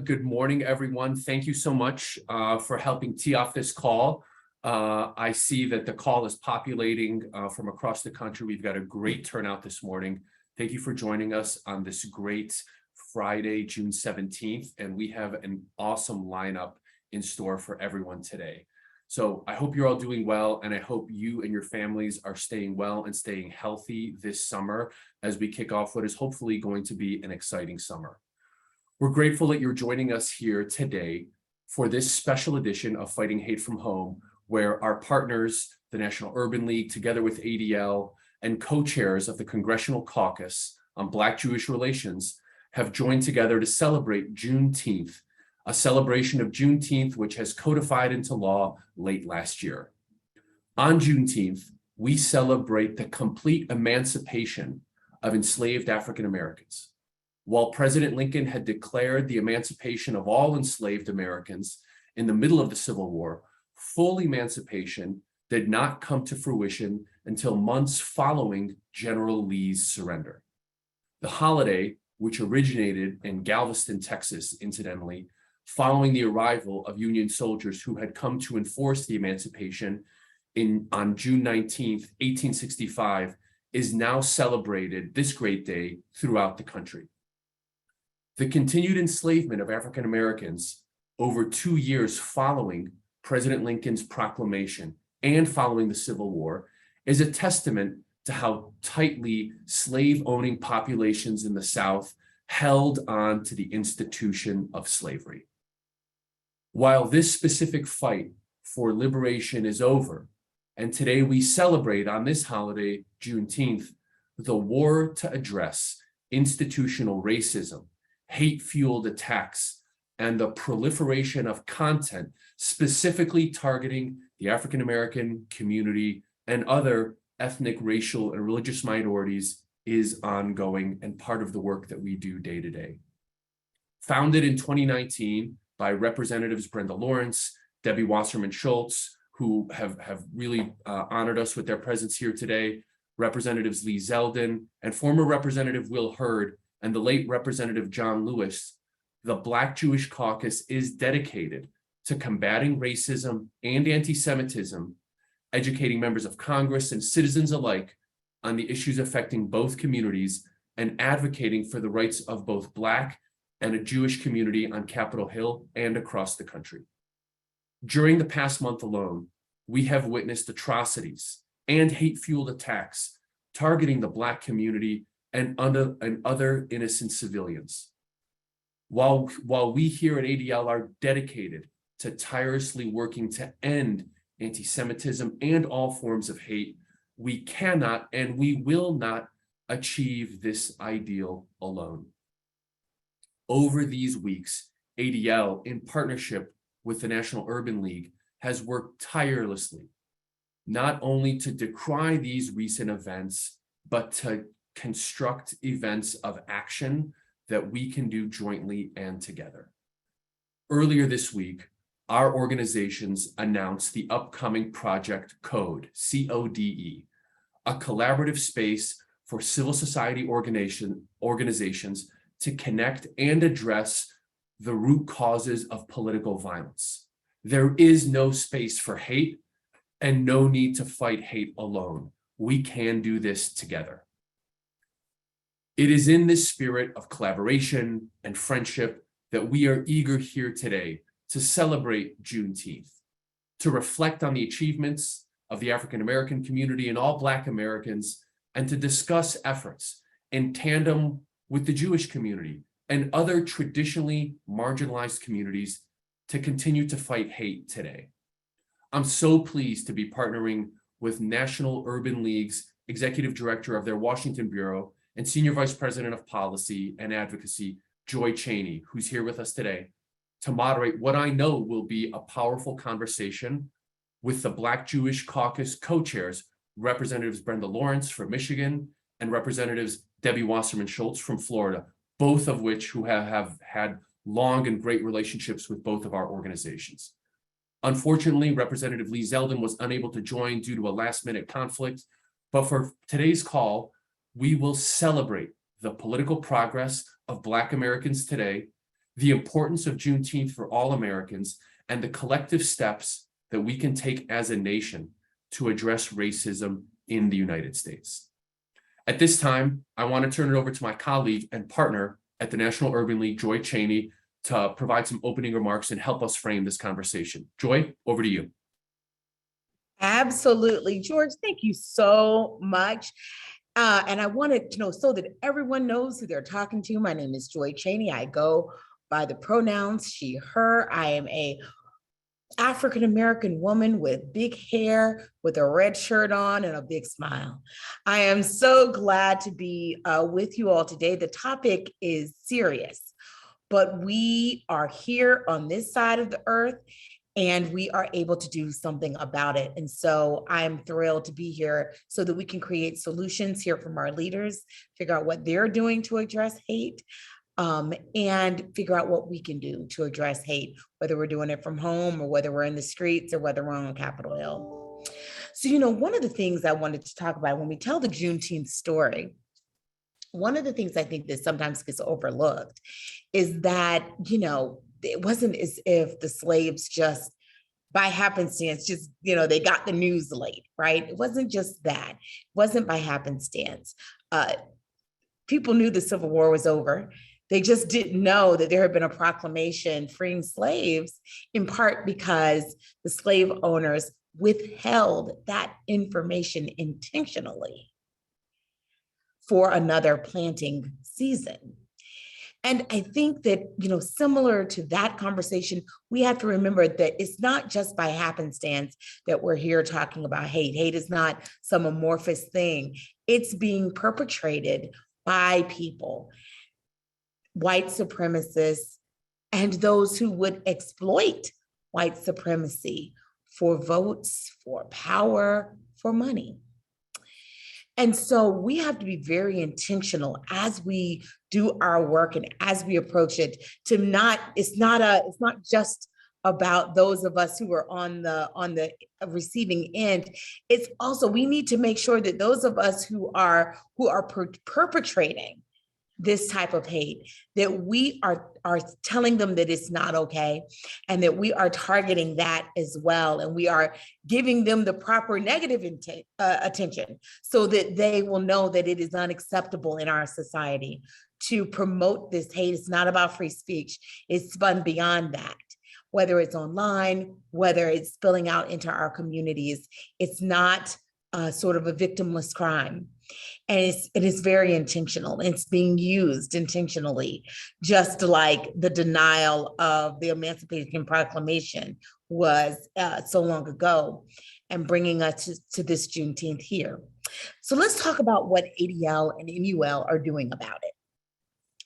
Good morning, everyone. Thank you so much for helping tee off this call. I see that the call is populating from across the country. We've got a great turnout this morning. Thank you for joining us on this great Friday, June 17th, and we have an awesome lineup in store for everyone today. So I hope you're all doing well, and I hope you and your families are staying well and staying healthy this summer as we kick off what is hopefully going to be an exciting summer. We're grateful that you're joining us here today for this special edition of Fighting Hate from Home, where our partners, the National Urban League, together with ADL and co-chairs of the Congressional Caucus on Black-Jewish Relations, have joined together to celebrate Juneteenth, a celebration of Juneteenth which has codified into law late last year. On Juneteenth, we celebrate the complete emancipation of enslaved African Americans. While President Lincoln had declared the emancipation of all enslaved Americans in the middle of the Civil War, full emancipation did not come to fruition until months following General Lee's surrender. The holiday, which originated in Galveston, Texas, incidentally, following the arrival of Union soldiers who had come to enforce the emancipation on June 19th, 1865, is now celebrated this great day throughout the country. The continued enslavement of African Americans over 2 years following President Lincoln's proclamation and following the Civil War is a testament to how tightly slave-owning populations in the South held on to the institution of slavery. While this specific fight for liberation is over, and today we celebrate on this holiday, Juneteenth, the war to address institutional racism, hate-fueled attacks, and the proliferation of content specifically targeting the African American community and other ethnic, racial, and religious minorities is ongoing and part of the work that we do day to day. Founded in 2019 by Representatives Brenda Lawrence, Debbie Wasserman Schultz, who have really honored us with their presence here today, Representatives Lee Zeldin, and former Representative Will Hurd, and the late Representative John Lewis, the Black Jewish Caucus is dedicated to combating racism and anti-Semitism, educating members of Congress and citizens alike on the issues affecting both communities, and advocating for the rights of both Black and a Jewish community on Capitol Hill and across the country. During the past month alone, we have witnessed atrocities and hate-fueled attacks targeting the Black community and other innocent civilians. While we here at ADL are dedicated to tirelessly working to end anti-Semitism and all forms of hate, we cannot and we will not achieve this ideal alone. Over these weeks, ADL, in partnership with the National Urban League, has worked tirelessly, not only to decry these recent events, but to construct events of action that we can do jointly and together. Earlier this week, our organizations announced the upcoming Project CODE, C-O-D-E, a collaborative space for civil society organizations to connect and address the root causes of political violence. There is no space for hate and no need to fight hate alone. We can do this together. It is in this spirit of collaboration and friendship that we are eager here today to celebrate Juneteenth, to reflect on the achievements of the African American community and all Black Americans, and to discuss efforts in tandem with the Jewish community and other traditionally marginalized communities to continue to fight hate today. I'm so pleased to be partnering with National Urban League's Executive Director of their Washington Bureau and Senior Vice President of Policy and Advocacy, Chaney, who's here with us today, to moderate what I know will be a powerful conversation with the Black Jewish Caucus co-chairs, Representatives Brenda Lawrence from Michigan and Representatives Debbie Wasserman Schultz from Florida, both of which who have had long and great relationships with both of our organizations. Unfortunately, Representative Lee Zeldin was unable to join due to a last-minute conflict, but for today's call, we will celebrate the political progress of Black Americans today the importance of Juneteenth for all Americans, and the collective steps that we can take as a nation to address racism in the United States. At this time, I want to turn it over to my colleague and partner at the National Urban League, Joy Chaney, to provide some opening remarks and help us frame this conversation. Joy, over to you. Absolutely, George, thank you so much. And I wanted to know, so that everyone knows who they're talking to, my name is Joy Chaney. I go by the pronouns she, her. I am a African-American woman with big hair, with a red shirt on and a big smile. I am so glad to be with you all today. The topic is serious, but we are here on this side of the earth and we are able to do something about it. And so I'm thrilled to be here so that we can create solutions, hear from our leaders, figure out what they're doing to address hate, and figure out what we can do to address hate, whether we're doing it from home or whether we're in the streets or whether we're on Capitol Hill. So, one of the things I wanted to talk about when we tell the Juneteenth story, one of the things I think that sometimes gets overlooked is that, it wasn't as if the slaves just by happenstance, they got the news late, right? It wasn't just that. It wasn't by happenstance. People knew the Civil War was over. They just didn't know that there had been a proclamation freeing slaves, in part because the slave owners withheld that information intentionally for another planting season. And I think that, similar to that conversation, we have to remember that it's not just by happenstance that we're here talking about hate. Hate is not some amorphous thing. It's being perpetrated by people, white supremacists, and those who would exploit white supremacy for votes, for power, for money. And so we have to be very intentional as we do our work and as we approach it it's not just about those of us who are on the receiving end. It's also, we need to make sure that those of us who are perpetrating this type of hate, that we are telling them that it's not okay, and that we are targeting that as well. And we are giving them the proper negative attention so that they will know that it is unacceptable in our society to promote this hate. It's not about free speech. It's spun beyond that. Whether it's online, whether it's spilling out into our communities, it's not sort of a victimless crime. And it is very intentional. It's being used intentionally, just like the denial of the Emancipation Proclamation was so long ago, and bringing us to this Juneteenth here. So let's talk about what ADL and MUL are doing about it.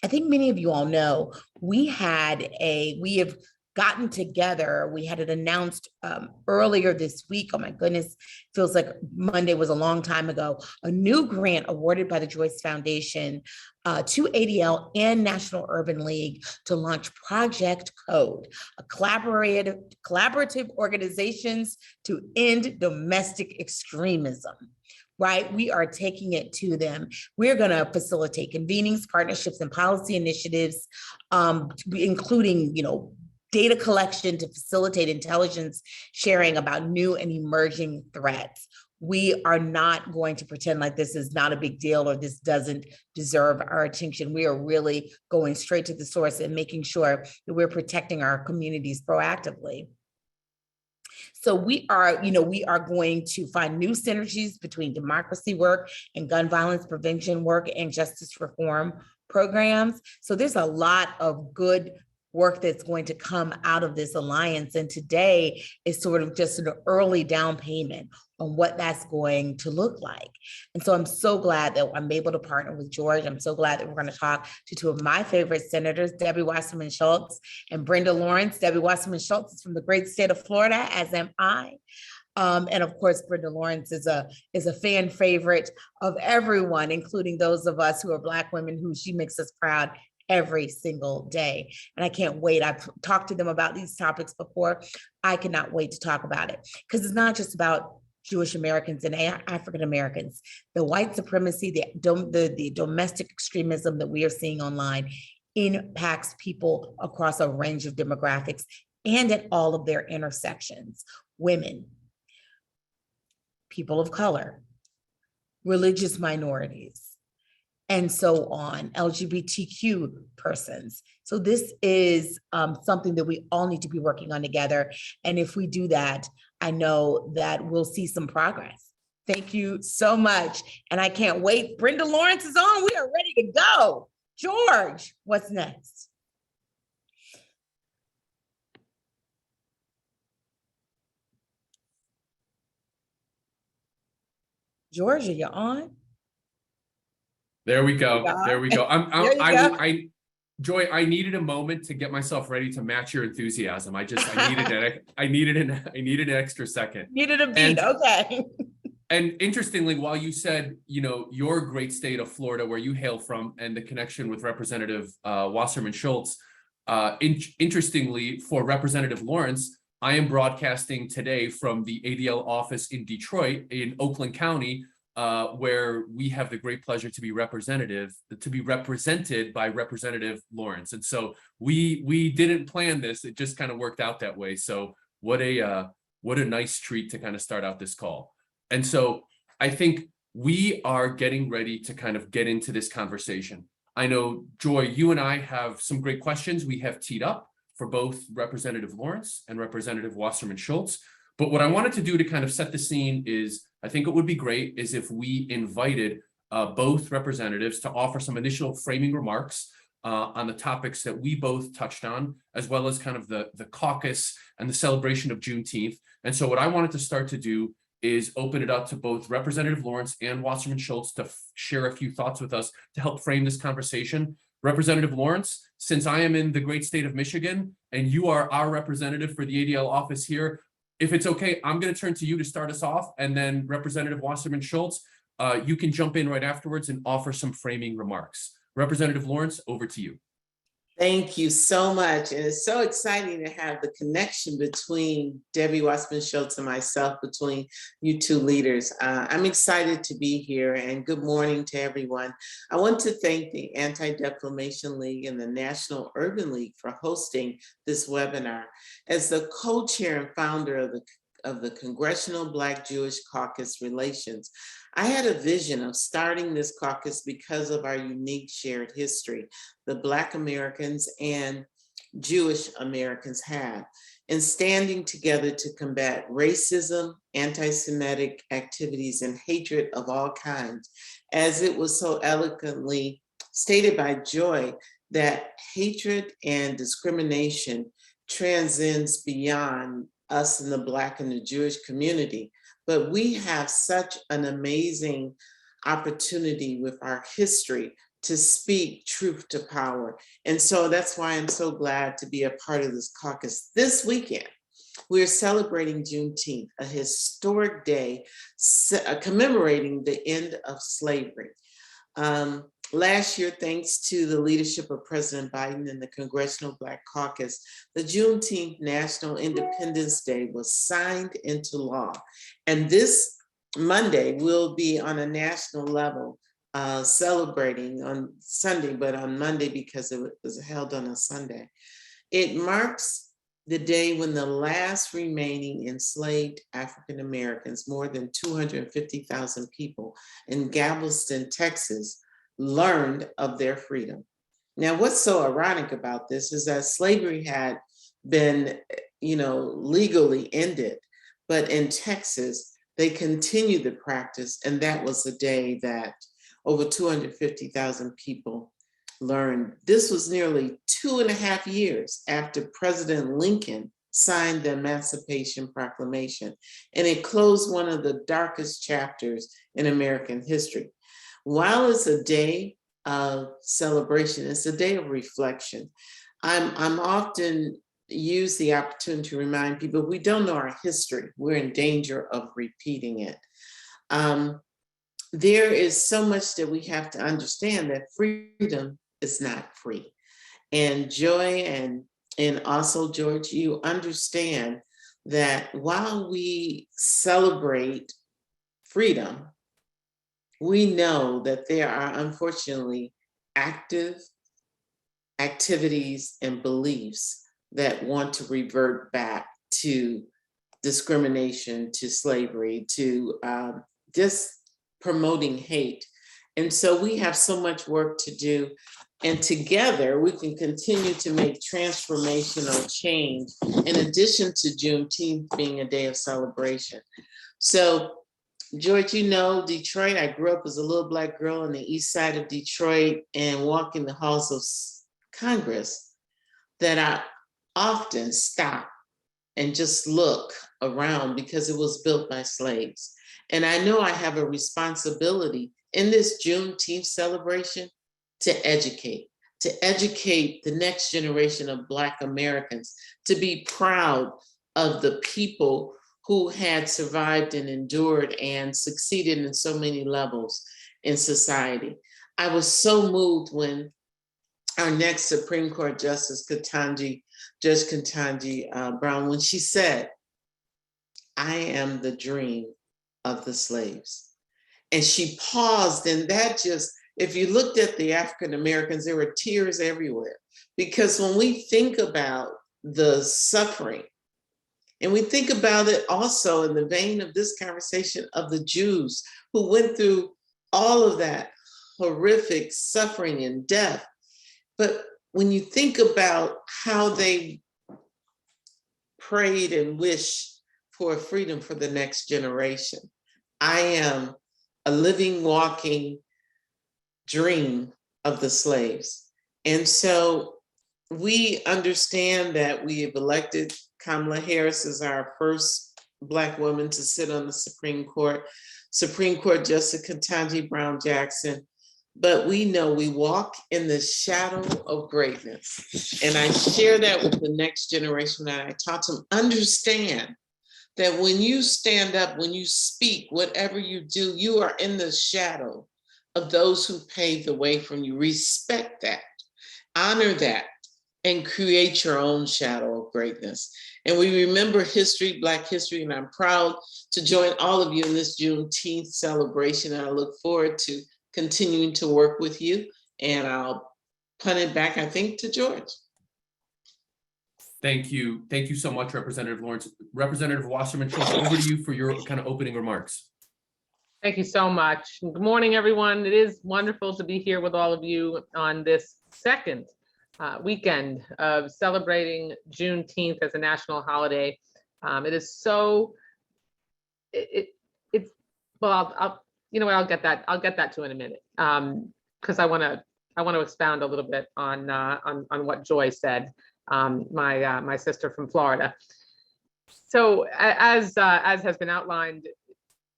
I think many of you all know we have gotten together. We had it announced earlier this week. Oh my goodness, feels like Monday was a long time ago. A new grant awarded by the Joyce Foundation to ADL and National Urban League to launch Project Code, a collaborative organizations to end domestic extremism. Right? We are taking it to them. We're going to facilitate convenings, partnerships, and policy initiatives, including, data collection to facilitate intelligence sharing about new and emerging threats. We are not going to pretend like this is not a big deal or this doesn't deserve our attention. We are really going straight to the source and making sure that we're protecting our communities proactively. So we are going to find new synergies between democracy work and gun violence prevention work and justice reform programs. So there's a lot of good work that's going to come out of this alliance. And today is sort of just an early down payment on what that's going to look like. And so I'm so glad that I'm able to partner with George. I'm so glad that we're going to talk to two of my favorite senators, Debbie Wasserman Schultz and Brenda Lawrence. Debbie Wasserman Schultz is from the great state of Florida, as am I. And of course, Brenda Lawrence is a fan favorite of everyone, including those of us who are Black women, who she makes us proud every single day. And I can't wait. I've talked to them about these topics before. I cannot wait to talk about it, because it's not just about Jewish Americans and African Americans. The white supremacy, the domestic extremism that we are seeing online impacts people across a range of demographics and at all of their intersections: women, people of color, religious minorities, and so on, LGBTQ persons. So this is something that we all need to be working on together. And if we do that, I know that we'll see some progress. Thank you so much. And I can't wait. Brenda Lawrence is on. We are ready to go. George, what's next? George, are you on? There we go. There we go. Joy, I needed a moment to get myself ready to match your enthusiasm. I needed an extra second. Needed a beat. Okay. And interestingly, while you said, your great state of Florida, where you hail from, and the connection with Representative Wasserman Schultz, interestingly, for Representative Lawrence, I am broadcasting today from the ADL office in Detroit, in Oakland County, where we have the great pleasure to be represented by Representative Lawrence. And so we didn't plan this; it just kind of worked out that way. So what a nice treat to kind of start out this call. And so I think we are getting ready to kind of get into this conversation. I know, Joy, you and I have some great questions we have teed up for both Representative Lawrence and Representative Wasserman Schultz. But what I wanted to do to kind of set the scene is, I think it would be great is if we invited both representatives to offer some initial framing remarks on the topics that we both touched on, as well as kind of the caucus and the celebration of Juneteenth. And so what I wanted to start to do is open it up to both Representative Lawrence and Wasserman Schultz to share a few thoughts with us to help frame this conversation. Representative Lawrence, since I am in the great state of Michigan and you are our representative for the ADL office here, if it's okay, I'm going to turn to you to start us off, and then Representative Wasserman Schultz, you can jump in right afterwards and offer some framing remarks. Representative Lawrence, over to you. Thank you so much. And it's so exciting to have the connection between Debbie Wasserman Schultz and myself, between you two leaders. I'm excited to be here, and good morning to everyone. I want to thank the Anti-Defamation League and the National Urban League for hosting this webinar. As the co-chair and founder of the Congressional Black-Jewish Caucus Relations, I had a vision of starting this caucus because of our unique shared history the Black Americans and Jewish Americans have, and standing together to combat racism, anti-Semitic activities, and hatred of all kinds. As it was so eloquently stated by Joy, that hatred and discrimination transcends beyond us in the Black and the Jewish community. But we have such an amazing opportunity with our history to speak truth to power. And so that's why I'm so glad to be a part of this caucus. This weekend, we're celebrating Juneteenth, a historic day commemorating the end of slavery. Last year, thanks to the leadership of President Biden and the Congressional Black Caucus, the Juneteenth National Independence Day was signed into law. And this Monday will be on a national level celebrating on Sunday, but on Monday because it was held on a Sunday. It marks the day when the last remaining enslaved African Americans, more than 250,000 people in Galveston, Texas, learned of their freedom. Now, what's so ironic about this is that slavery had been, legally ended, but in Texas, they continued the practice, and that was the day that over 250,000 people learned. This was nearly 2.5 years after President Lincoln signed the Emancipation Proclamation, and it closed one of the darkest chapters in American history. While it's a day of celebration, it's a day of reflection. I'm often use the opportunity to remind people we don't know our history. We're in danger of repeating it. There is so much that we have to understand that freedom is not free. And Joy and also George, you understand that while we celebrate freedom, we know that there are unfortunately active activities and beliefs that want to revert back to discrimination, to slavery, to just promoting hate. And so we have so much work to do. And together we can continue to make transformational change in addition to Juneteenth being a day of celebration. So George, you know, Detroit, I grew up as a little Black girl on the east side of Detroit and walking the halls of Congress, that I often stop and just look around because it was built by slaves. And I know I have a responsibility in this Juneteenth celebration to educate the next generation of Black Americans, to be proud of the people who had survived and endured and succeeded in so many levels in society. I was so moved when our next Supreme Court Justice, Judge Ketanji Brown, when she said, "I am the dream of the slaves." And she paused, and that just, if you looked at the African Americans, there were tears everywhere. Because when we think about the suffering, and we think about it also in the vein of this conversation of the Jews who went through all of that horrific suffering and death. But when you think about how they prayed and wished for freedom for the next generation, I am a living, walking dream of the slaves. And so we understand that we have elected Kamala Harris as our first Black woman to sit on the Supreme Court Justice Ketanji Brown Jackson. But we know we walk in the shadow of greatness. And I share that with the next generation that I taught them. Understand that when you stand up, when you speak, whatever you do, you are in the shadow of those who paved the way from you. Respect that, honor that, and create your own shadow of greatness. And we remember history, Black history, and I'm proud to join all of you in this Juneteenth celebration. And I look forward to continuing to work with you. And I'll punt it back, I think, to George. Thank you. Thank you so much, Representative Lawrence. Representative Wasserman Schultz, over to you for your kind of opening remarks. Thank you so much. Good morning, everyone. It is wonderful to be here with all of you on this second weekend of celebrating Juneteenth as a national holiday. It is so, it's, well, I'll you know what, I'll get that to in a minute, because I want to expound a little bit on what Joy said, my sister from Florida. So as has been outlined,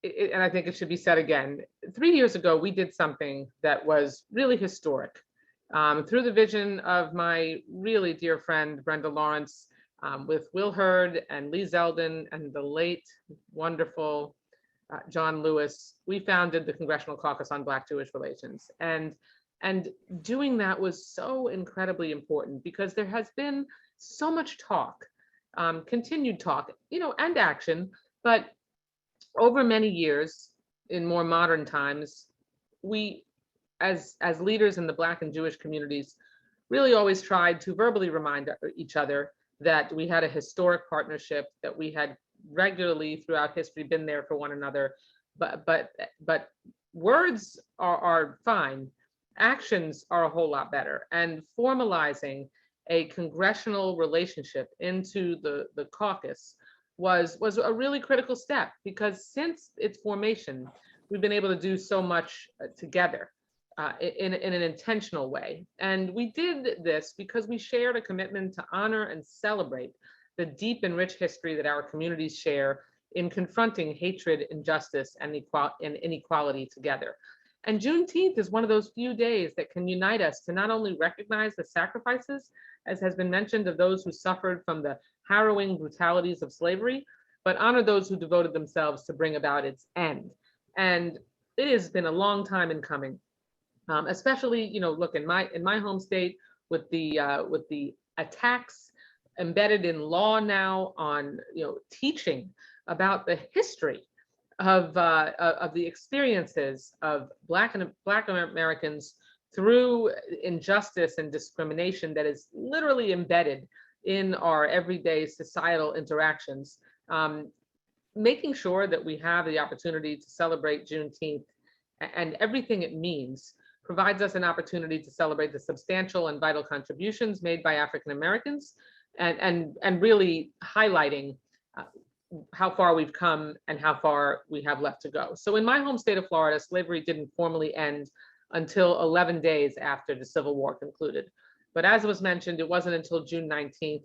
and I think it should be said again, 3 years ago, we did something that was really historic. Through the vision of my really dear friend, Brenda Lawrence, with Will Hurd and Lee Zeldin and the late, wonderful John Lewis, we founded the Congressional Caucus on Black-Jewish Relations. And doing that was so incredibly important because there has been so much talk, continued talk, and action, but over many years, in more modern times, we, as leaders in the Black and Jewish communities, really always tried to verbally remind each other that we had a historic partnership, that we had regularly throughout history been there for one another. But words are fine. Actions are a whole lot better. And formalizing a congressional relationship into the caucus was a really critical step, because since its formation, we've been able to do so much together in an intentional way. And we did this because we shared a commitment to honor and celebrate the deep and rich history that our communities share in confronting hatred, injustice, and inequality together. And Juneteenth is one of those few days that can unite us to not only recognize the sacrifices, as has been mentioned, of those who suffered from the harrowing brutalities of slavery, but honor those who devoted themselves to bring about its end. And it has been a long time in coming, especially, look, in my home state, with the attacks embedded in law now on, teaching about the history of the experiences of Black Americans through injustice and discrimination that is literally embedded in our everyday societal interactions, making sure that we have the opportunity to celebrate Juneteenth and everything it means provides us an opportunity to celebrate the substantial and vital contributions made by African Americans, and really highlighting how far we've come and how far we have left to go. So in my home state of Florida, slavery didn't formally end until 11 days after the Civil War concluded. But as was mentioned, it wasn't until June 19th,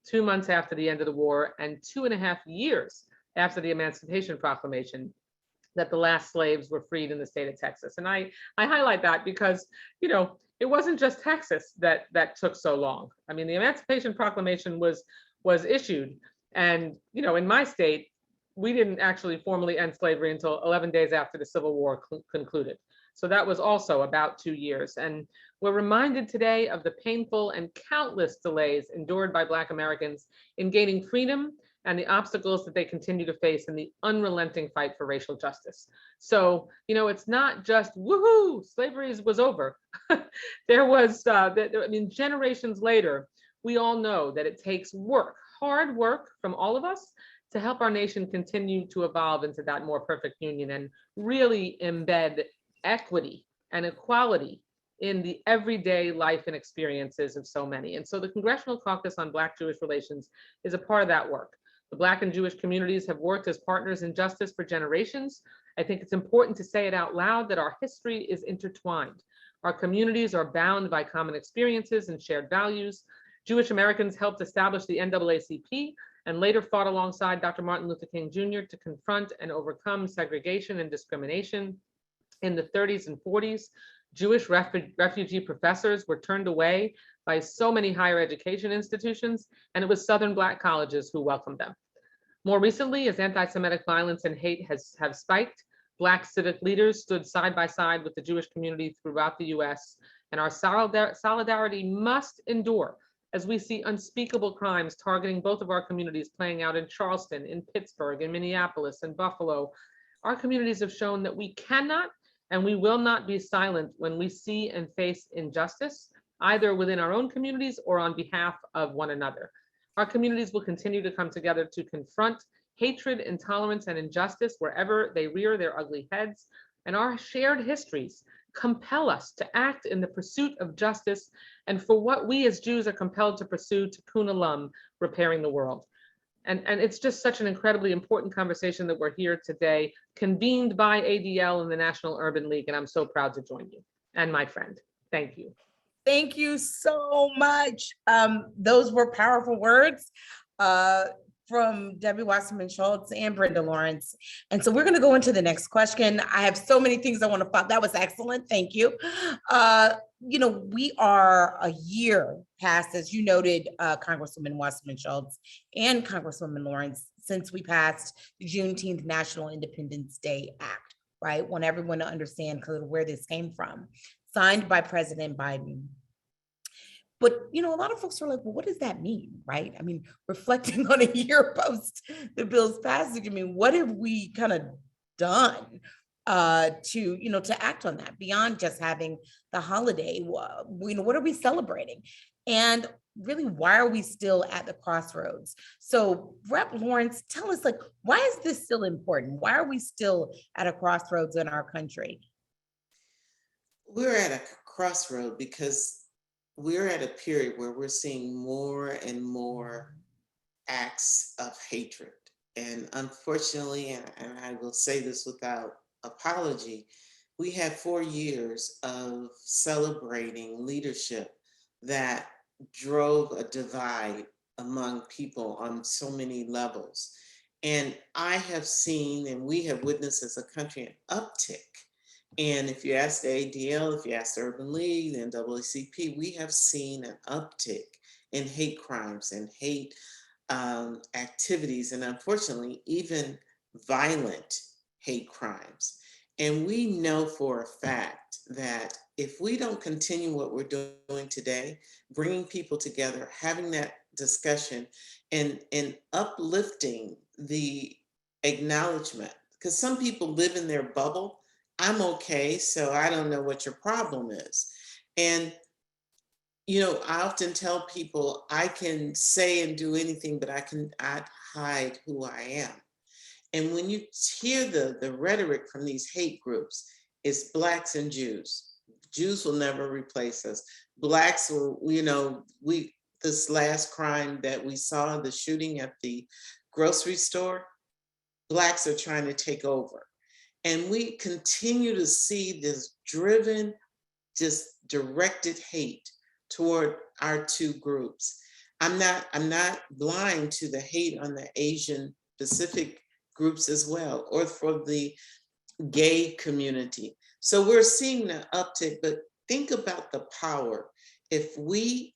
2 months after the end of the war and 2.5 years after the Emancipation Proclamation, that the last slaves were freed in the state of Texas. And I highlight that because, you know, it wasn't just Texas that took so long. I mean, the Emancipation Proclamation was issued, and, you know, in my state, we didn't actually formally end slavery until 11 days after the Civil War concluded. So that was also about 2 years. And we're reminded today of the painful and countless delays endured by Black Americans in gaining freedom and the obstacles that they continue to face in the unrelenting fight for racial justice. So, you know, it's not just woohoo, slavery was over. There was, I mean, generations later, we all know that it takes work, hard work from all of us to help our nation continue to evolve into that more perfect union and really embed equity and equality in the everyday life and experiences of so many. And so the Congressional Caucus on Black-Jewish Relations is a part of that work. The Black and Jewish communities have worked as partners in justice for generations. I think it's important to say it out loud that our history is intertwined. Our communities are bound by common experiences and shared values. Jewish Americans helped establish the NAACP and later fought alongside Dr. Martin Luther King Jr. to confront and overcome segregation and discrimination. In the 30s and 40s, Jewish refugee professors were turned away by so many higher education institutions, and it was Southern Black colleges who welcomed them. More recently, as anti-Semitic violence and hate have spiked, Black civic leaders stood side by side with the Jewish community throughout the US, and our solidarity must endure as we see unspeakable crimes targeting both of our communities playing out in Charleston, in Pittsburgh, in Minneapolis, and Buffalo. Our communities have shown that we cannot and we will not be silent when we see and face injustice, either within our own communities or on behalf of one another. Our communities will continue to come together to confront hatred, intolerance, and injustice wherever they rear their ugly heads. And our shared histories compel us to act in the pursuit of justice and for what we as Jews are compelled to pursue, tikkun olam, repairing the world. And it's just such an incredibly important conversation that we're here today, convened by ADL and the National Urban League, and I'm so proud to join you and my friend. Thank you. Thank you so much. Those were powerful words from Debbie Wasserman Schultz and Brenda Lawrence. And so we're going to go into the next question. I have so many things I want to follow. That was excellent. Thank you. You know, we are a year past, as you noted, Congresswoman Wasserman Schultz and Congresswoman Lawrence, since we passed the Juneteenth National Independence Day Act, right? Want everyone to understand kind of where this came from, signed by President Biden. But, you know, a lot of folks are like, well, what does that mean, right? I mean, reflecting on a year post the bill's passage, I mean, what have we kind of done to act on that beyond just having the holiday? What are we celebrating? And really, why are we still at the crossroads? So Rep. Lawrence, tell us, like, why is this still important? Why are we still at a crossroads in our country? We're at a crossroad because we're at a period where we're seeing more and more acts of hatred. And unfortunately, and I will say this without apology, we had 4 years of celebrating leadership that drove a divide among people on so many levels. And I have seen, and we have witnessed as a country, an uptick. And if you ask the ADL, if you ask the Urban League, the NAACP, we have seen an uptick in hate crimes and hate activities, and unfortunately, even violent hate crimes. And we know for a fact that if we don't continue what we're doing today, bringing people together, having that discussion, and uplifting the acknowledgement, because some people live in their bubble. I'm okay, so I don't know what your problem is. And, you know, I often tell people I can say and do anything, but I cannot hide who I am. And when you hear the rhetoric from these hate groups, it's Blacks and Jews. Jews will never replace us. Blacks will, you know, this last crime that we saw, the shooting at the grocery store, Blacks are trying to take over. And we continue to see this driven, just directed hate toward our two groups. I'm not blind to the hate on the Asian Pacific groups as well, or for the gay community. So we're seeing the uptick, but think about the power. If we,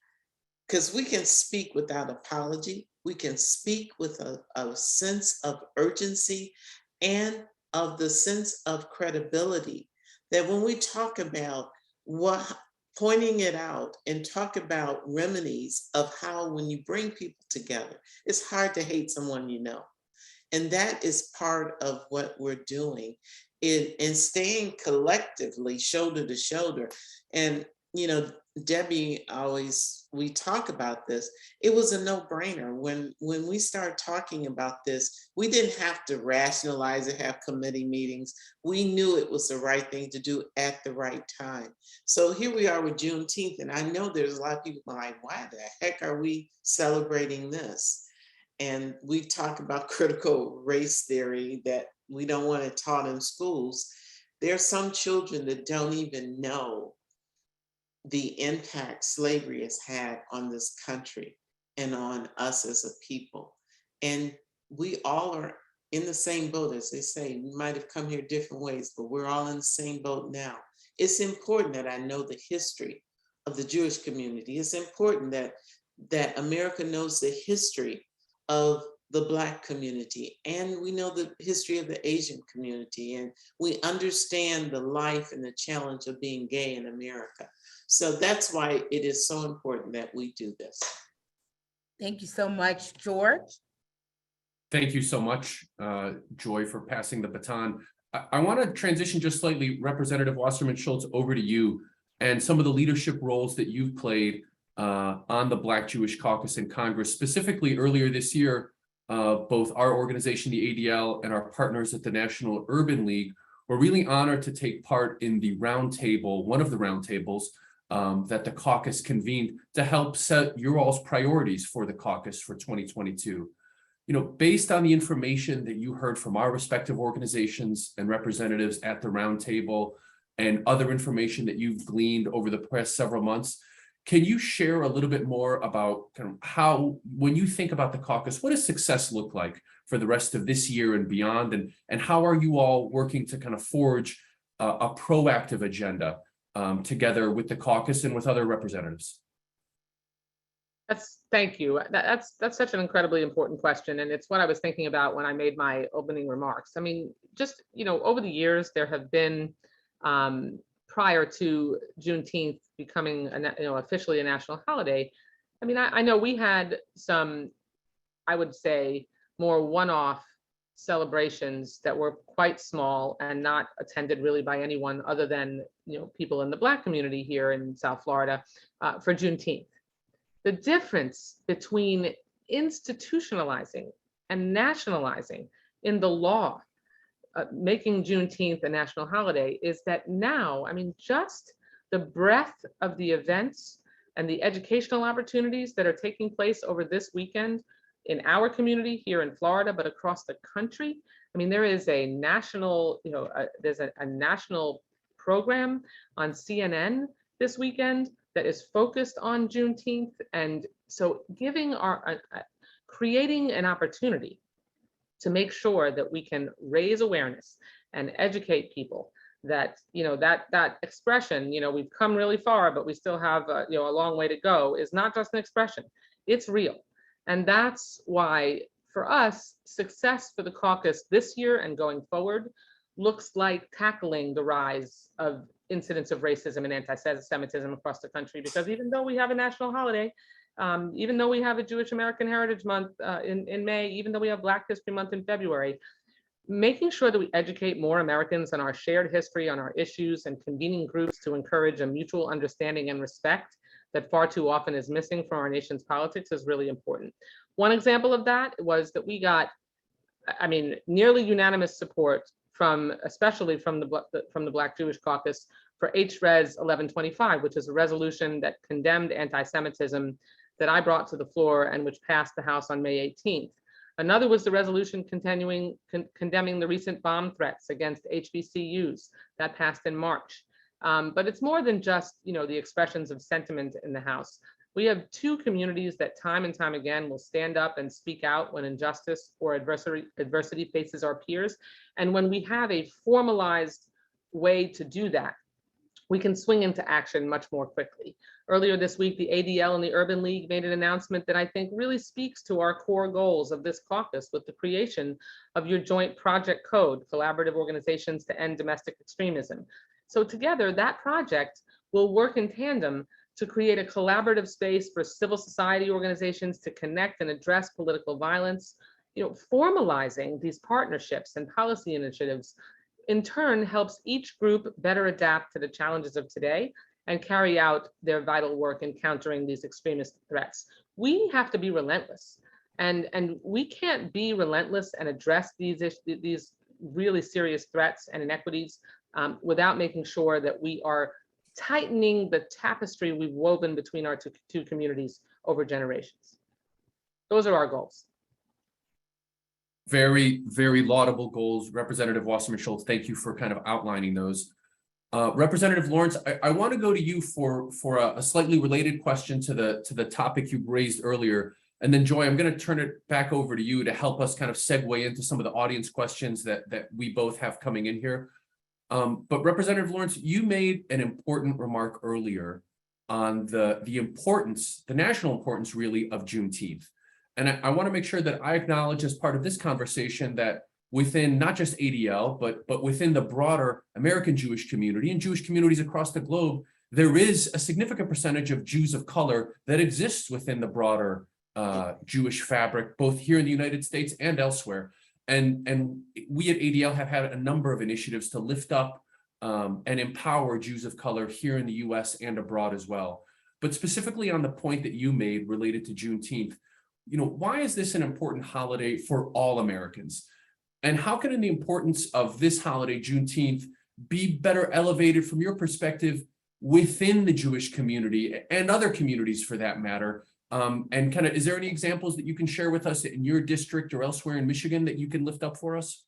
because we can speak without apology, we can speak with a sense of urgency and of the sense of credibility, that when we talk about pointing it out and talk about remedies of how, when you bring people together, it's hard to hate someone you know. And that is part of what we're doing in staying collectively shoulder to shoulder. And, you know, Debbie we talk about this. It was a no-brainer. When we started talking about this, we didn't have to rationalize it, have committee meetings. We knew it was the right thing to do at the right time. So here we are with Juneteenth, and I know there's a lot of people like, why the heck are we celebrating this? And we talk about critical race theory that we don't want it taught in schools. There are some children that don't even know the impact slavery has had on this country and on us as a people. And we all are in the same boat, as they say. We might have come here different ways, but we're all in the same boat now. It's important that I know the history of the Jewish community. It's important that America knows the history of the Black community, and we know the history of the Asian community, and we understand the life and the challenge of being gay in America. So that's why it is so important that we do this. Thank you so much, George. Thank you so much, Joy, for passing the baton. I want to transition just slightly, Representative Wasserman Schultz, over to you and some of the leadership roles that you've played on the Black Jewish Caucus in Congress. Specifically, earlier this year, both our organization, the ADL, and our partners at the National Urban League were really honored to take part in the roundtable, one of the roundtables that the caucus convened to help set your all's priorities for the caucus for 2022. You know, based on the information that you heard from our respective organizations and representatives at the roundtable and other information that you've gleaned over the past several months, can you share a little bit more about kind of how, when you think about the caucus, what does success look like for the rest of this year and beyond? And how are you all working to kind of forge a proactive agenda together with the caucus and with other representatives? Thank you. That's such an incredibly important question. And it's what I was thinking about when I made my opening remarks. I mean, just, you know, over the years, there have been, prior to Juneteenth becoming officially a national holiday, I mean, I know we had some, I would say, more one-off celebrations that were quite small and not attended really by anyone other than, you know, people in the Black community here in South Florida for Juneteenth. The difference between institutionalizing and nationalizing in the law, making Juneteenth a national holiday, is that now, I mean, just the breadth of the events and the educational opportunities that are taking place over this weekend in our community here in Florida, but across the country. I mean, there is a national, there's a national program on CNN this weekend that is focused on Juneteenth. And so creating an opportunity to make sure that we can raise awareness and educate people that, that expression, we've come really far, but we still have, a long way to go, is not just an expression, it's real. And that's why, for us, success for the caucus this year and going forward looks like tackling the rise of incidents of racism and anti-Semitism across the country. Because even though we have a national holiday, even though we have a Jewish American Heritage Month in May, even though we have Black History Month in February, making sure that we educate more Americans on our shared history, on our issues, and convening groups to encourage a mutual understanding and respect that far too often is missing from our nation's politics is really important. One example of that was that we got, I mean, nearly unanimous support from, especially from the Black Jewish Caucus for HRES 1125, which is a resolution that condemned anti-Semitism that I brought to the floor and which passed the House on May 18th. Another was the resolution condemning the recent bomb threats against HBCUs that passed in March. But it's more than just, the expressions of sentiment in the House. We have two communities that time and time again will stand up and speak out when injustice or adversity faces our peers. And when we have a formalized way to do that, we can swing into action much more quickly. Earlier this week, the ADL and the Urban League made an announcement that I think really speaks to our core goals of this caucus with the creation of your joint project code, Collaborative Organizations to End Domestic Extremism. So together, that project will work in tandem to create a collaborative space for civil society organizations to connect and address political violence. Formalizing these partnerships and policy initiatives in turn helps each group better adapt to the challenges of today and carry out their vital work in countering these extremist threats. We have to be relentless, and we can't be relentless and address these really serious threats and inequities without making sure that we are tightening the tapestry we've woven between our two communities over generations. Those are our goals. Very, very laudable goals. Representative Wasserman Schultz, thank you for kind of outlining those. Representative Lawrence, I want to go to you for a slightly related question to the topic you raised earlier. And then Joy, I'm going to turn it back over to you to help us kind of segue into some of the audience questions that we both have coming in here. But Representative Lawrence, you made an important remark earlier on the national importance really of Juneteenth. And I want to make sure that I acknowledge as part of this conversation that within not just ADL, but within the broader American Jewish community and Jewish communities across the globe, there is a significant percentage of Jews of color that exists within the broader Jewish fabric, both here in the United States and elsewhere. And we at ADL have had a number of initiatives to lift up and empower Jews of color here in the US and abroad as well. But specifically on the point that you made related to Juneteenth, why is this an important holiday for all Americans? And how can the importance of this holiday, Juneteenth, be better elevated from your perspective within the Jewish community and other communities for that matter? And kind of, is there any examples that you can share with us in your district or elsewhere in Michigan that you can lift up for us?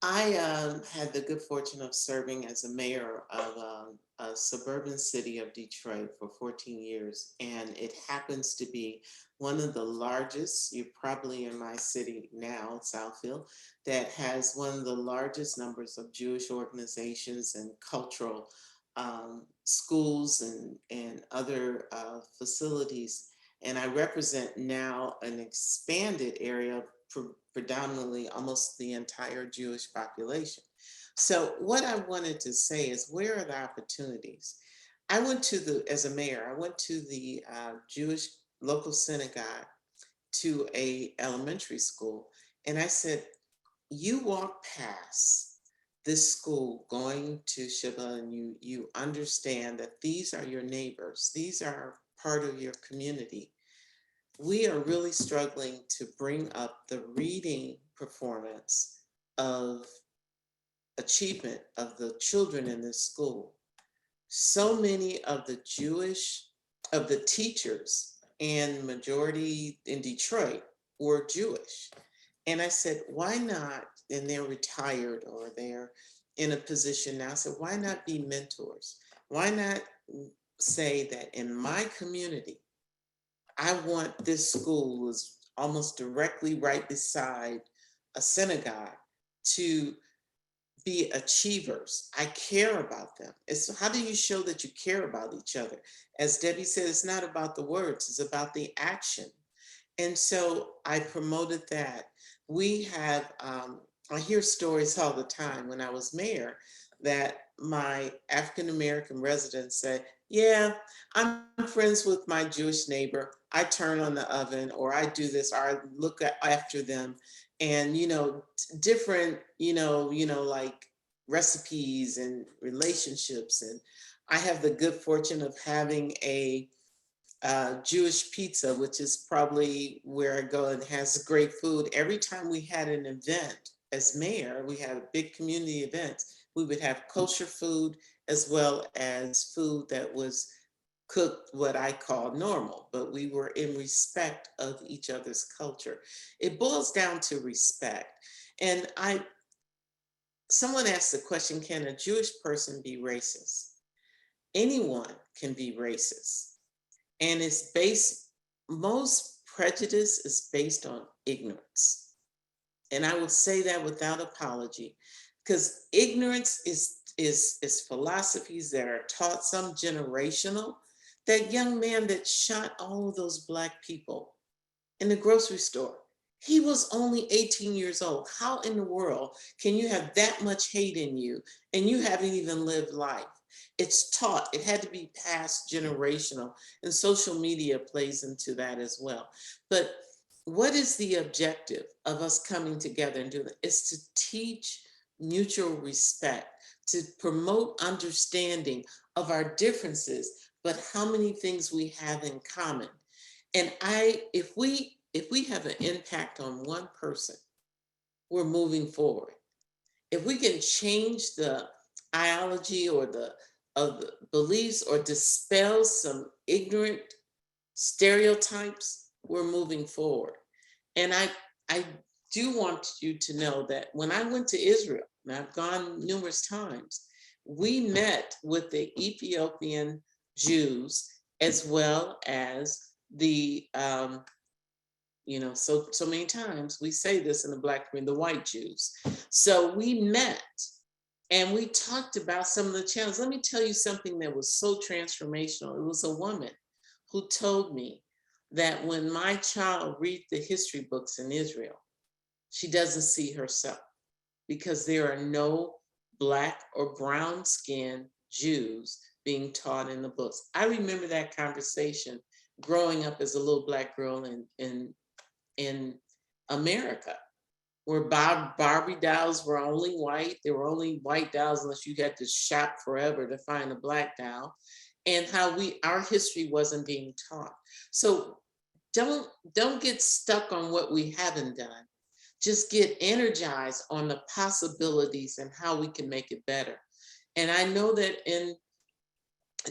I had the good fortune of serving as a mayor of a suburban city of Detroit for 14 years. And it happens to be one of the largest, you're probably in my city now, Southfield, that has one of the largest numbers of Jewish organizations and cultural schools and other facilities. And I represent now an expanded area, predominantly almost the entire Jewish population. So what I wanted to say is, where are the opportunities? As a mayor, I went to the Jewish local synagogue to a elementary school. And I said, you walk past this school going to Shiva and you understand that these are your neighbors. These are part of your community. We are really struggling to bring up the reading performance of achievement of the children in this school. So many of the teachers and majority in Detroit were Jewish. And I said, why not, and they're retired or they're in a position now, so why not be mentors? Why not say that in my community, I want this school is almost directly right beside a synagogue to be achievers. I care about them. It's how do you show that you care about each other? As Debbie said, it's not about the words, it's about the action. And so I promoted that. We have, I hear stories all the time when I was mayor that my African-American residents said, Yeah, I'm friends with my Jewish neighbor. I turn on the oven, or I do this, or I look after them, and different, like recipes and relationships. And I have the good fortune of having a Jewish pizza, which is probably where I go and has great food. Every time we had an event as mayor, we had a big community events, we would have kosher food as well as food that was cooked what I call normal, but we were in respect of each other's culture. It boils down to respect. And someone asked the question, can a Jewish person be racist? Anyone can be racist. And most prejudice is based on ignorance. And I would say that without apology, because ignorance is philosophies that are taught, some generational. That young man that shot all of those Black people in the grocery store, he was only 18 years old. How in the world can you have that much hate in you and you haven't even lived life? It's taught, it had to be passed generational, and social media plays into that as well. But what is the objective of us coming together and doing it? It's to teach mutual respect, to promote understanding of our differences, but how many things we have in common. And if we have an impact on one person, we're moving forward. If we can change the ideology or the beliefs, or dispel some ignorant stereotypes, we're moving forward. And I do want you to know that when I went to Israel, and I've gone numerous times, we met with the Ethiopian Jews as well as the so many times we say this in the Black community, the white Jews. So we met and we talked about some of the challenges. Let me tell you something that was so transformational. It was a woman who told me that when my child reads the history books in Israel, she doesn't see herself because there are no Black or brown skinned Jews being taught in the books. I remember that conversation growing up as a little Black girl in America, where Barbie dolls were only white. There were only white dolls unless you had to shop forever to find a Black doll, and how our history wasn't being taught. So don't get stuck on what we haven't done. Just get energized on the possibilities and how we can make it better. And I know that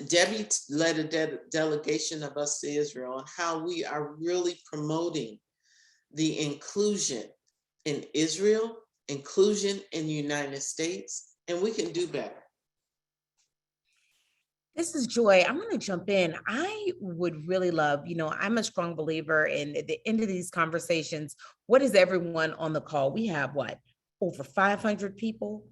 Debbie led a delegation of us to Israel, and how we are really promoting the inclusion in Israel, inclusion in the United States, and we can do better. This is Joy. I'm going to jump in. I would really love, I'm a strong believer in at the end of these conversations. What is everyone on the call? We have over 500 people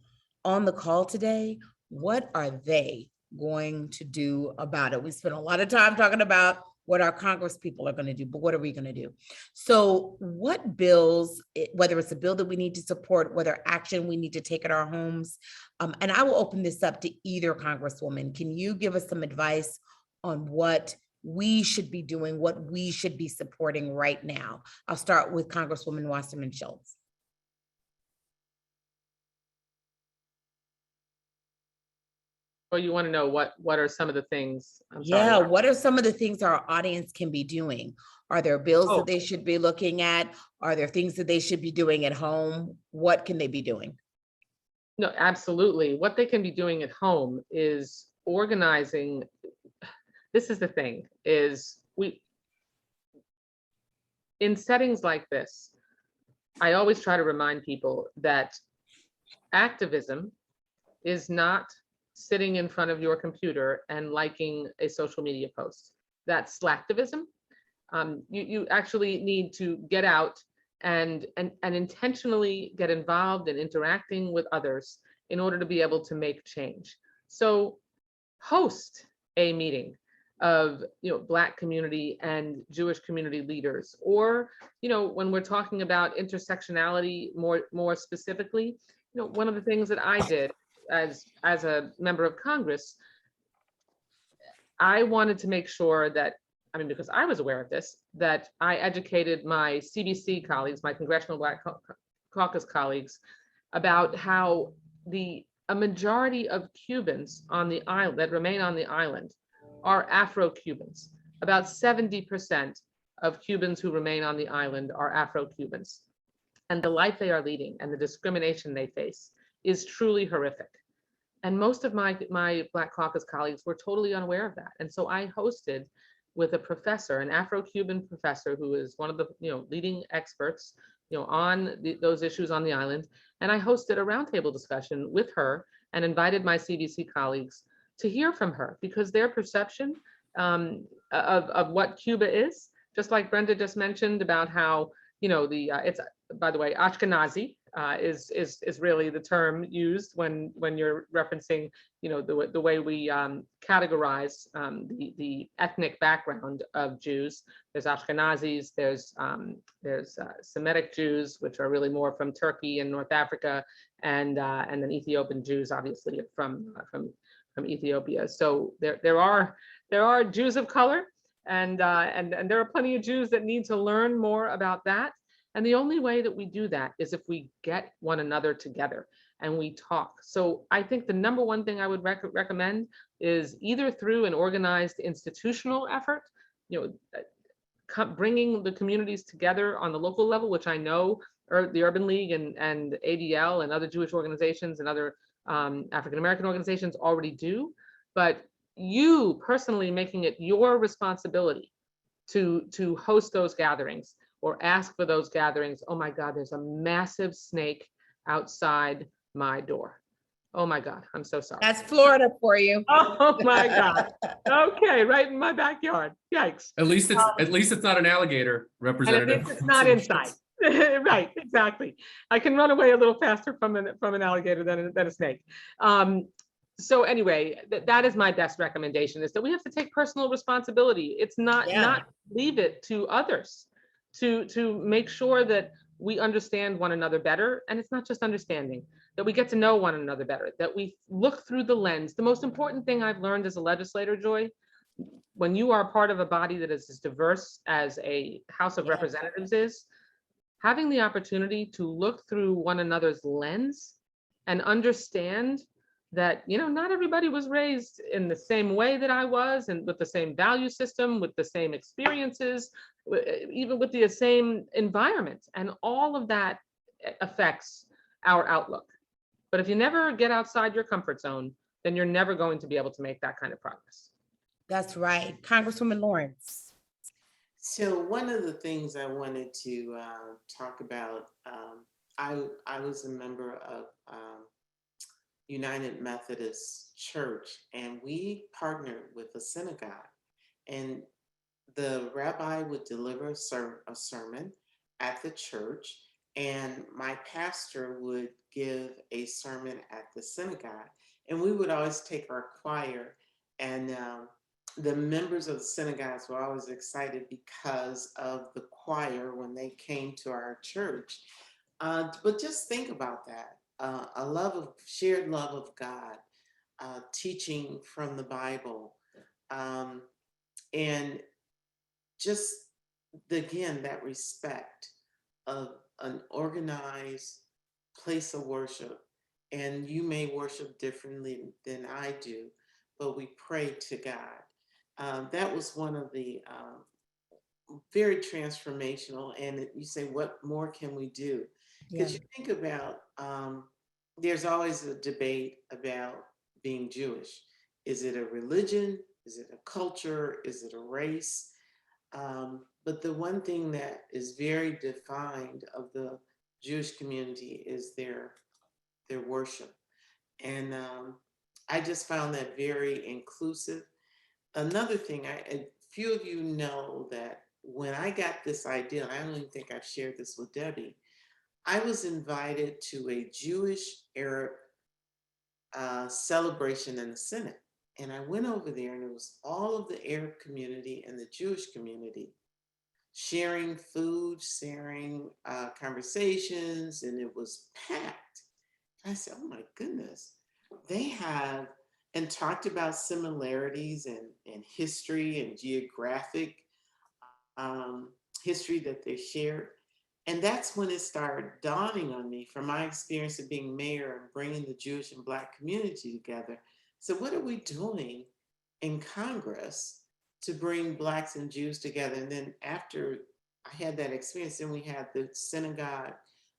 on the call today. What are they going to do about it? We spent a lot of time talking about what our Congress people are going to do, but what are we going to do? So what bills, whether it's a bill that we need to support, whether action we need to take at our homes, and I will open this up to either Congresswoman. Can you give us some advice on what we should be doing, what we should be supporting right now? I'll start with Congresswoman Wasserman Schultz. Or you want to know what are some of the things? What are some of the things our audience can be doing? Are there bills that they should be looking at? Are there things that they should be doing at home? What can they be doing? No, absolutely. What they can be doing at home is organizing. This is the thing, is in settings like this, I always try to remind people that activism is not sitting in front of your computer and liking a social media post. That's slacktivism. You actually need to get out and intentionally get involved in interacting with others in order to be able to make change. So host a meeting of Black community and Jewish community leaders, or when we're talking about intersectionality more specifically, one of the things that I did as a member of Congress, I wanted to make sure that, I mean, because I was aware of this, that I educated my CBC colleagues, my Congressional Caucus colleagues, about how a majority of Cubans on the island that remain on the island are Afro-Cubans. About 70% of Cubans who remain on the island are Afro-Cubans. And the life they are leading and the discrimination they face is truly horrific. And most of my Black Caucus colleagues were totally unaware of that. And so I hosted with a professor, an Afro-Cuban professor who is one of the leading experts on those issues on the island. And I hosted a roundtable discussion with her and invited my CBC colleagues to hear from her, because their perception of what Cuba is, just like Brenda just mentioned about how, it's, by the way, Ashkenazi is really the term used when you're referencing, the way we categorize the ethnic background of Jews. There's Ashkenazis, there's Semitic Jews, which are really more from Turkey and North Africa, and then Ethiopian Jews, obviously from Ethiopia. So there are Jews of color, and there are plenty of Jews that need to learn more about that. And the only way that we do that is if we get one another together and we talk. So I think the number one thing I would recommend is either through an organized institutional effort, bringing the communities together on the local level, which I know the Urban League and ADL and other Jewish organizations and other African-American organizations already do, but you personally making it your responsibility to host those gatherings or ask for those gatherings. Oh my God, there's a massive snake outside my door. Oh my God, I'm so sorry. That's Florida for you. Oh my God. Okay, right in my backyard. Yikes. At least it's not an alligator, Representative. And at least it's not inside. Right, exactly. I can run away a little faster from an alligator than a snake. So anyway, that is my best recommendation, is that we have to take personal responsibility. It's not leave it to others to make sure that we understand one another better. And it's not just understanding, that we get to know one another better, that we look through the lens. The most important thing I've learned as a legislator, Joy, when you are part of a body that is as diverse as a House of Representatives is, having the opportunity to look through one another's lens and understand that, not everybody was raised in the same way that I was, and with the same value system, with the same experiences, even with the same environment. And all of that affects our outlook. But if you never get outside your comfort zone, then you're never going to be able to make that kind of progress. That's right. Congresswoman Lawrence. So one of the things I wanted to talk about, I was a member of United Methodist Church, and we partnered with a synagogue, and the rabbi would deliver a sermon at the church, and my pastor would give a sermon at the synagogue. And we would always take our choir, and the members of the synagogues were always excited because of the choir when they came to our church. But just think about that. A shared love of God, teaching from the Bible, and just, again, that respect of an organized place of worship. And you may worship differently than I do, but we pray to God. That was one of the very transformational. And you say, what more can we do? Because you think about, there's always a debate about being Jewish. Is it a religion? Is it a culture? Is it a race? But the one thing that is very defined of the Jewish community is their worship. And I just found that very inclusive. Another thing, a few of you know that when I got this idea, and I don't even think I've shared this with Debbie, I was invited to a Jewish Arab celebration in the Senate. And I went over there, and it was all of the Arab community and the Jewish community sharing food, sharing conversations, and it was packed. I said, oh my goodness, they have and talked about similarities in history and geographic history that they shared. And that's when it started dawning on me from my experience of being mayor and bringing the Jewish and Black community together. So what are we doing in Congress to bring Blacks and Jews together? And then after I had that experience, then we had the synagogue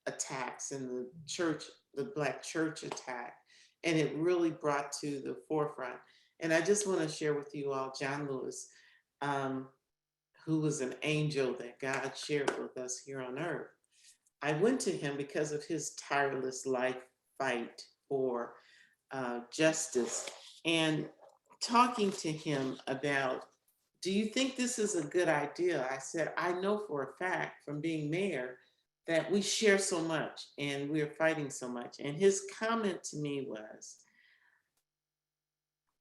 attacks and the church, the Black church attack, and it really brought to the forefront. And I just want to share with you all, John Lewis, who was an angel that God shared with us here on earth. I went to him because of his tireless life fight for justice, and talking to him about, do you think this is a good idea? I said, I know for a fact from being mayor that we share so much and we're fighting so much. And his comment to me was,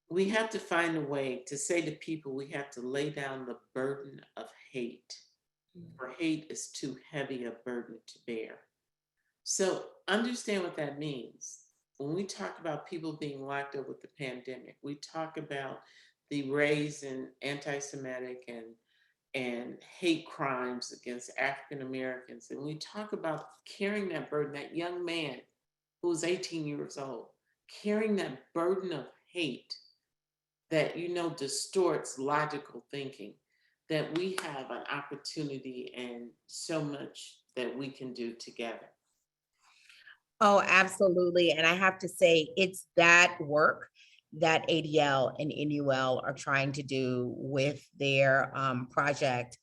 we have to find a way to say to people, we have to lay down the burden of hate, for hate is too heavy a burden to bear. So understand what that means. When we talk about people being locked up with the pandemic, we talk about the rise in anti-Semitic and hate crimes against African Americans. And we talk about carrying that burden, that young man who was 18 years old, carrying that burden of hate that, you know, distorts logical thinking, that we have an opportunity and so much that we can do together. Oh, absolutely. And I have to say, it's that work that ADL and NUL are trying to do with their project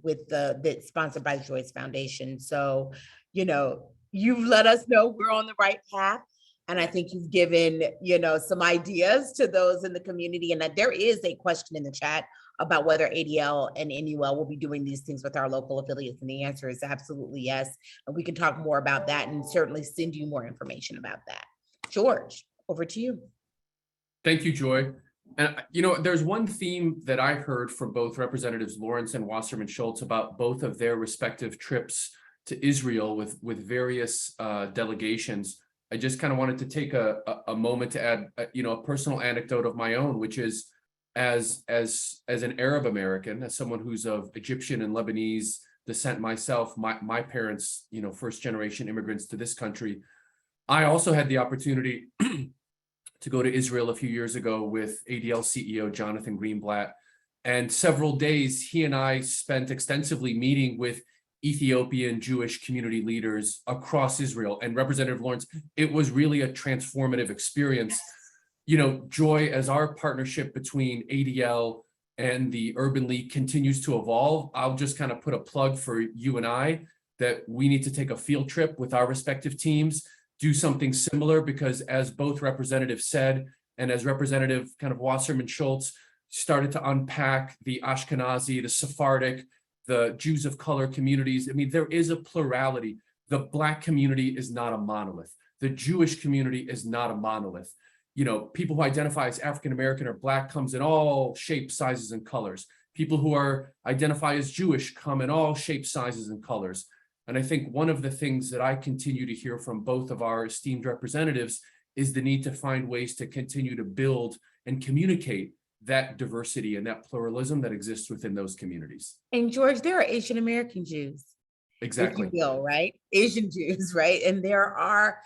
with that's sponsored by the Joyce Foundation. So, you know, you've let us know we're on the right path. And I think you've given, you know, some ideas to those in the community, and that there is a question in the chat about whether ADL and NUL will be doing these things with our local affiliates. And the answer is absolutely yes. And we can talk more about that and certainly send you more information about that. George, over to you. Thank you, Joy. And you know, there's one theme that I heard from both Representatives Lawrence and Wasserman Schultz about both of their respective trips to Israel with various delegations. I just kind of wanted to take a moment to add, you know, a personal anecdote of my own, which is as an Arab American, as someone who's of Egyptian and Lebanese descent myself, my parents, you know, first generation immigrants to this country. I also had the opportunity to go to Israel a few years ago with ADL CEO Jonathan Greenblatt, and several days he and I spent extensively meeting with Ethiopian Jewish community leaders across Israel. And Representative Lawrence, it was really a transformative experience. You know, Joy, as our partnership between ADL and the Urban League continues to evolve, I'll just kind of put a plug for you and I that we need to take a field trip with our respective teams, do something similar, because as both representatives said, and as Representative kind of Wasserman Schultz started to unpack the Ashkenazi, the Sephardic, the Jews of color communities, I mean, there is a plurality. The Black community is not a monolith. The Jewish community is not a monolith. You know, people who identify as African-American or Black comes in all shapes, sizes, and colors. People who identify as Jewish come in all shapes, sizes, and colors. And I think one of the things that I continue to hear from both of our esteemed representatives is the need to find ways to continue to build and communicate that diversity and that pluralism that exists within those communities. And George, there are Asian American Jews. Exactly. If you will, right? Asian Jews, right? And there are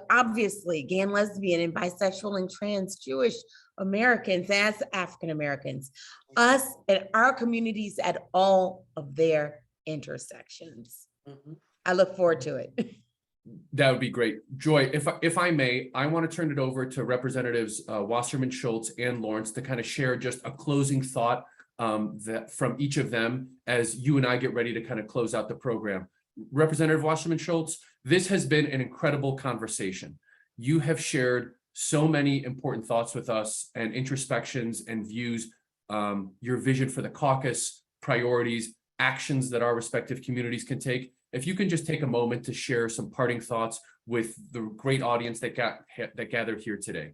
obviously gay and lesbian and bisexual and trans Jewish Americans as African Americans, us and our communities at all of their intersections. Mm-hmm. I look forward to it. That would be great. Joy, if I may, I want to turn it over to Representatives Wasserman Schultz and Lawrence to kind of share just a closing thought that from each of them as you and I get ready to kind of close out the program. Representative Wasserman Schultz, this has been an incredible conversation. You have shared so many important thoughts with us and introspections and views, your vision for the caucus, priorities, actions that our respective communities can take. If you can just take a moment to share some parting thoughts with the great audience that gathered here today.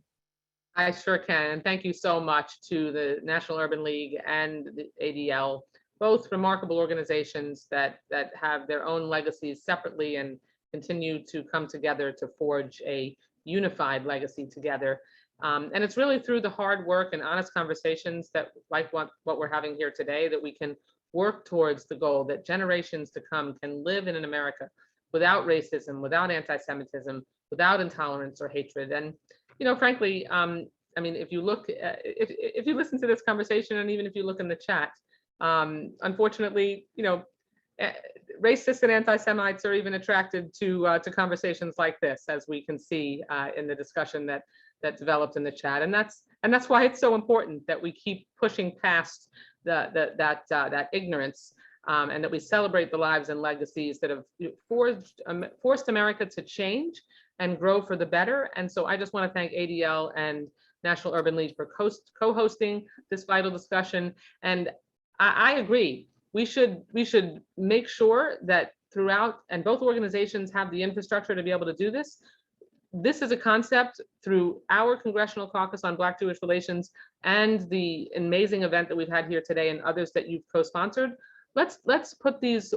I sure can. And thank you so much to the National Urban League and the ADL, both remarkable organizations that have their own legacies separately and continue to come together to forge a unified legacy together. And it's really through the hard work and honest conversations that, like what we're having here today, that we can work towards the goal that generations to come can live in an America without racism, without anti-Semitism, without intolerance or hatred. And, frankly, I mean, if you look, if you listen to this conversation, and even if you look in the chat, unfortunately, racists and anti-Semites are even attracted to conversations like this, as we can see in the discussion that developed in the chat. And that's why it's so important that we keep pushing past that ignorance, and that we celebrate the lives and legacies that have forced America to change and grow for the better. And so I just want to thank ADL and National Urban League for co-hosting this vital discussion. And I agree, we should make sure that throughout, and both organizations have the infrastructure to be able to do this. This is a concept through our Congressional Caucus on Black-Jewish Relations and the amazing event that we've had here today and others that you've co-sponsored. Let's put these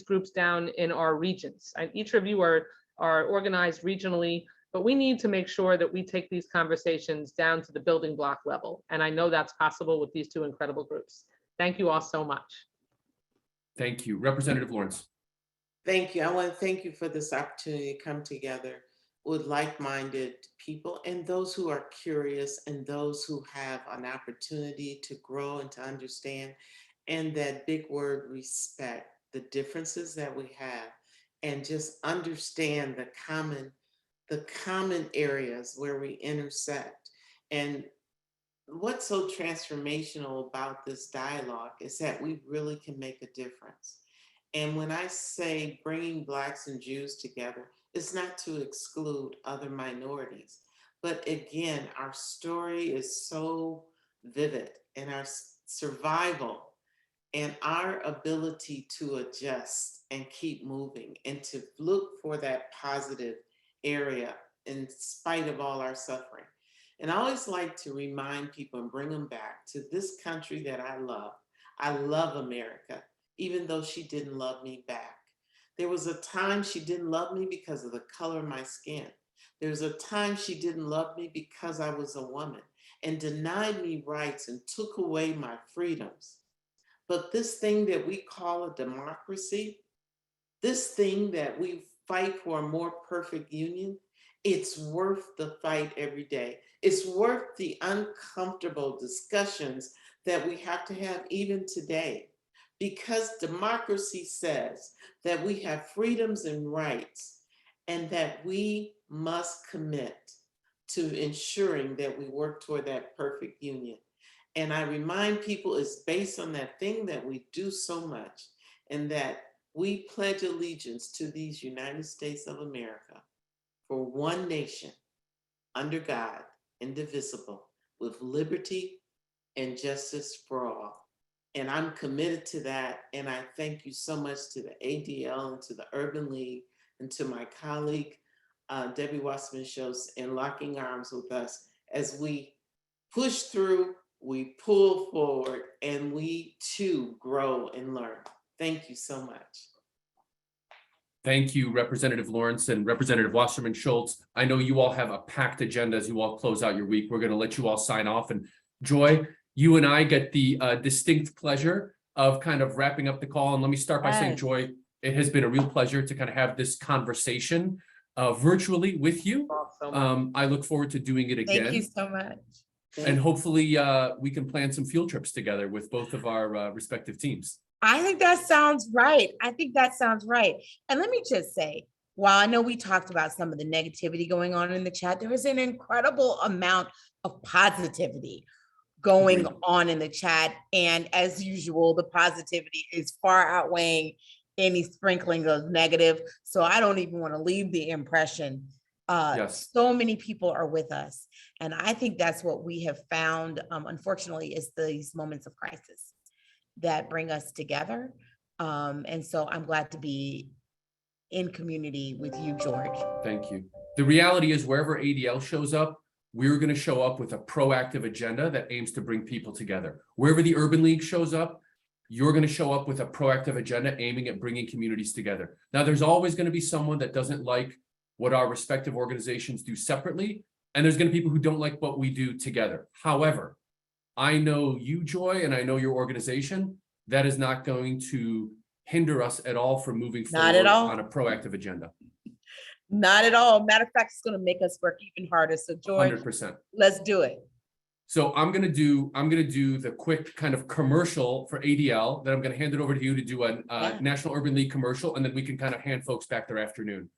groups down in our regions. And each of you are organized regionally, but we need to make sure that we take these conversations down to the building block level. And I know that's possible with these two incredible groups. Thank you all so much. Thank you. Representative Lawrence. Thank you. I want to thank you for this opportunity to come together with like-minded people and those who are curious and those who have an opportunity to grow and to understand. And that big word, respect, the differences that we have, and just understand the common areas where we intersect. And what's so transformational about this dialogue is that we really can make a difference. And when I say bringing Blacks and Jews together, it's not to exclude other minorities. But again, our story is so vivid, and our survival and our ability to adjust and keep moving and to look for that positive area in spite of all our suffering. And I always like to remind people and bring them back to this country that I love. I love America, even though she didn't love me back. There was a time she didn't love me because of the color of my skin. There was a time she didn't love me because I was a woman and denied me rights and took away my freedoms. But this thing that we call a democracy, this thing that we fight for a more perfect union, it's worth the fight every day. It's worth the uncomfortable discussions that we have to have even today, because democracy says that we have freedoms and rights, and that we must commit to ensuring that we work toward that perfect union. And I remind people it's based on that thing that we do so much, and that we pledge allegiance to these United States of America for one nation, under God, indivisible, with liberty and justice for all. And I'm committed to that. And I thank you so much to the ADL and to the Urban League and to my colleague, Debbie Wasserman Schultz, in locking arms with us as we push through, we pull forward, and we too grow and learn. Thank you so much. Thank you, Representative Lawrence and Representative Wasserman Schultz. I know you all have a packed agenda as you all close out your week. We're going to let you all sign off. And Joy, you and I get the distinct pleasure of kind of wrapping up the call. And let me start by saying, Joy, it has been a real pleasure to kind of have this conversation virtually with you. I look forward to doing it again. Thank you so much. And hopefully we can plan some field trips together with both of our respective teams. I think that sounds right. And let me just say, while I know we talked about some of the negativity going on in the chat, there is an incredible amount of positivity going on in the chat. And as usual, the positivity is far outweighing any sprinkling of negative. So I don't even want to leave the impression. Yes. So many people are with us. And I think that's what we have found, unfortunately, is these moments of crisis that bring us together. And so I'm glad to be in community with you, George. Thank you. The reality is wherever ADL shows up, we're going to show up with a proactive agenda that aims to bring people together. Wherever the Urban League shows up, you're going to show up with a proactive agenda aiming at bringing communities together. Now, there's always going to be someone that doesn't like what our respective organizations do separately, And there's going to be people who don't like what we do together. However, I know you, Joy, and I know your organization. That is not going to hinder us at all from moving Not at forward all. on a proactive agenda. Not at all. Matter of fact, it's going to make us work even harder. So Joy, 100%. let's do it. So I'm gonna do the quick kind of commercial for ADL. Then I'm gonna hand it over to you to do a Yeah. National Urban League commercial, and then we can kind of hand folks back their afternoon.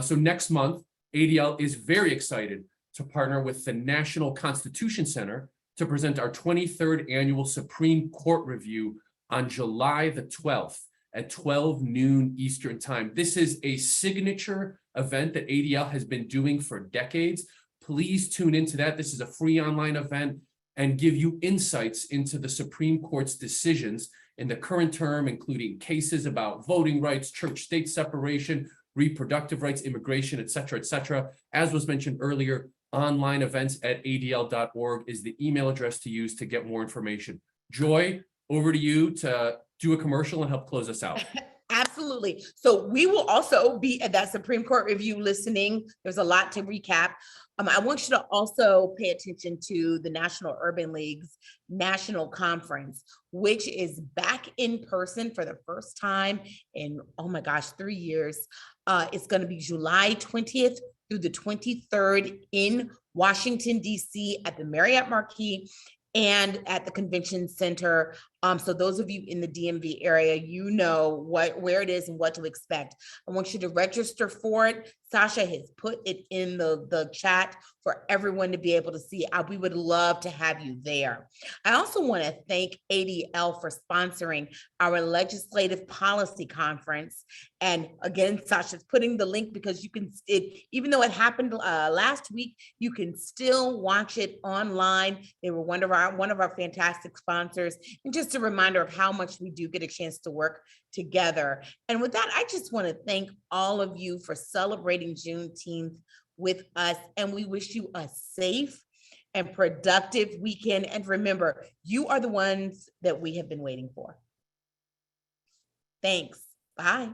So next month, ADL is very excited to partner with the National Constitution Center to present our 23rd annual Supreme Court review on July the 12th at 12 noon Eastern time. This is a signature event that ADL has been doing for decades. Please tune into that. This is a free online event and give you insights into the Supreme Court's decisions in the current term, including cases about voting rights, church-state separation, reproductive rights, immigration, et cetera, as was mentioned earlier. Online events at adl.org is the email address to use to get more information. Joy, over to you to do a commercial and help close us out. Absolutely. So we will also be at that Supreme Court review listening. There's a lot to recap. I want you to also pay attention to the National Urban League's National Conference, which is back in person for the first time in, oh my gosh, 3 years. It's going to be July 20th through the 23rd in Washington, D.C. at the Marriott Marquis and at the Convention Center. So those of you in the DMV area, you know where it is and what to expect. I want you to register for it. Sasha has put it in the chat for everyone to be able to see. We would love to have you there. I also want to thank ADL for sponsoring our Legislative Policy Conference. And again, Sasha's putting the link because you can, even though it happened last week, you can still watch it online. They were one of our fantastic sponsors. And just a reminder of how much we do get a chance to work together. And with that, I just want to thank all of you for celebrating Juneteenth with us. And we wish you a safe and productive weekend. And remember, you are the ones that we have been waiting for. Thanks. Bye.